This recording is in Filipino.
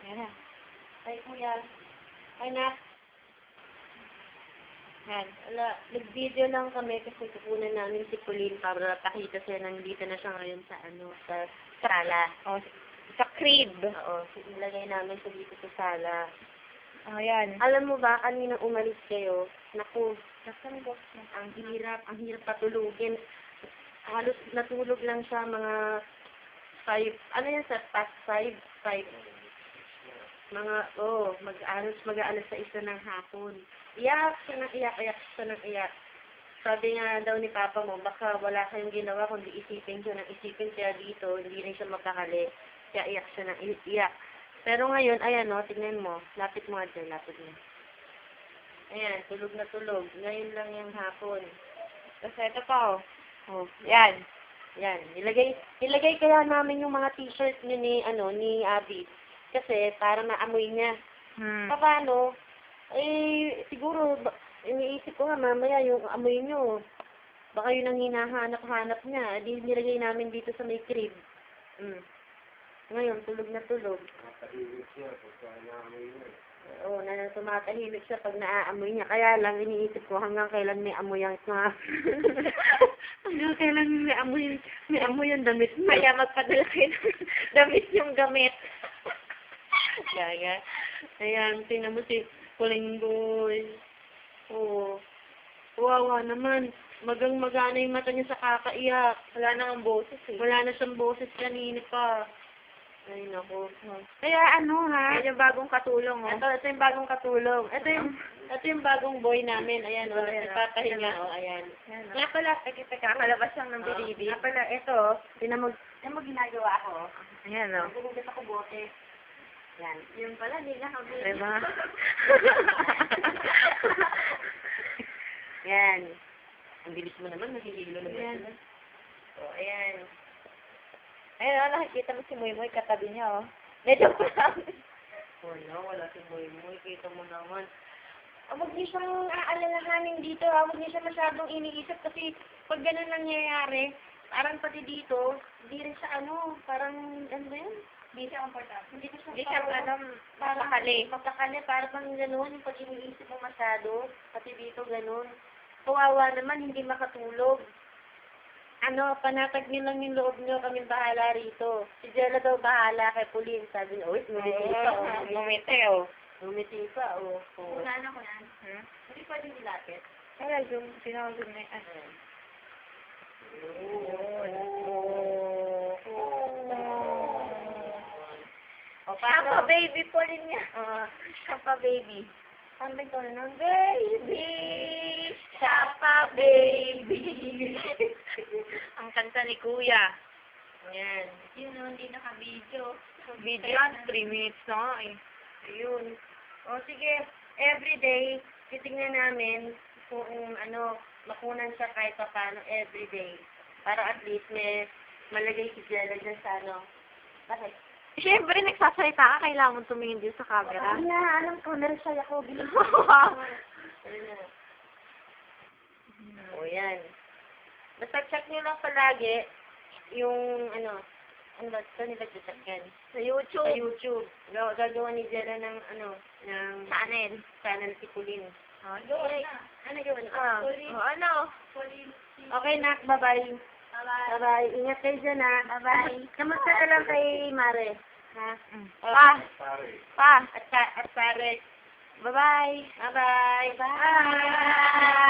Ayan na. Ay, kuya. Ay, nak. Yan. Wala, nag-video lang kami kasi kukunan namin si Pauline para pakita siya na nandito na siya ngayon sa sa sala. Oh, sa crib. Oo, ilagay namin siya dito sa sala. Oh, yan. Alam mo ba, kanina umalis kayo, naku, ang hirap patulugin. Halos natulog lang siya mga 5, ano yan sa past 5, mga, mag-aalas sa isa ng hapon. Iyak siya ng iyak. Sabi nga daw ni Papa mo, baka wala kayong ginawa kundi isipin siya dito, hindi rin siya makakali. Kaya iyak siya ng iyak. Pero ngayon, ayan o, tingnan mo, lapit mo nga dyan, lapit mo. Ayan, tulog na tulog. Ngayon lang yung hapon. Tapos ito pa, oh. Oh, yan. Yan, ilagay kaya namin yung mga t-shirt niyo ni Abby. Kasi, para maamoy niya. Paano? Siguro, iniisip ko nga, mamaya yung amoy nyo, baka yun ang hinahanap-hanap niya. Di nilagay namin dito sa may crib. Ngayon, tulog na tulog. Nakatahimik siya pagka naamoy niya. Oo, tumatahimik siya pag naaamoy niya. Kaya lang, iniisip ko hanggang kailan may amoy ang hanggang kailan may amoy ang damit mo. Kaya magpadala kayo ng damit yung gamit. Kaya, ayan, tingnan mo si Kuling Boy. Oo. Wawa naman. Magang-magana yung mata niya sa kakaiyak. Wala na ang boses eh. Wala na siyang boses kanina pa. Ay, naku. Kaya ano ha? Yan yung bagong katulong, oh. Ito yung bagong katulong. Ito yung bagong boy namin. Ayan, o. Nagpapahinga. O, ayan. Nga pala, kakalabas lang ng bilibi. Nga pala, ito. Tinan mo ginagawa ko. Ayan, oh. Nagugugat ako bote. Yan. Yun pala, hindi na kami. Diba? Yan. Ang bilis mo naman, nahihilo na ba? Ayan. O, ayan. Ayun, oh, nakikita mo si Moy katabi niya, oh. Medyo parang. Wala si Moy. Kita mo naman. Huwag niyo siyang aalalahanin dito, ha. Huwag niyo siya masyadong iniisip kasi pag ganun nangyayari, parang pati dito, hindi rin siya parang, ano ba yun? Hindi siya komportable. Hindi siya, mapakali, parang ganun, yung pag iniisip mo masyado, pati dito ganun. Kawawa naman, hindi makatulog. Panatag niyo lang yung loob niyo, kami bahala rito. Si Jella daw bahala kay Pauline. Sabi niya, ngumiti pa, Ngumiti pa, Sana ko yan. Hindi pwedeng dilapit. Kaya yung sinawag na yung Papa baby po rin niya. Papa baby. Ano ba ito nun? Baby! Shapa baby! Ang kanta ni Kuya. Yan. Yun, hindi naka-video. Video yan, 3 minutes na nga eh. Ayun. O sige, everyday, titignan namin kung makunan siya kahit pa paano everyday. Para at least may malagay si Jella dyan sa Bakit? Siyempre, nagsasalita ka, kailangan tumingin din sa camera. Alam ko, meron ako. Bilis O yan. Basta check nyo lang palagi yung ano ba ito nila check yan? Sa YouTube. Sa YouTube. Gagawa ni Jella ng channel si Pauline. Ano gawin? Okay, nak. Bye-bye. Bye-bye. Ingat kayo dyan, ha. Bye-bye. Kamusta ka lang kay Mare? Ha? Pa. At Pare. Bye-bye. Bye-bye. Bye.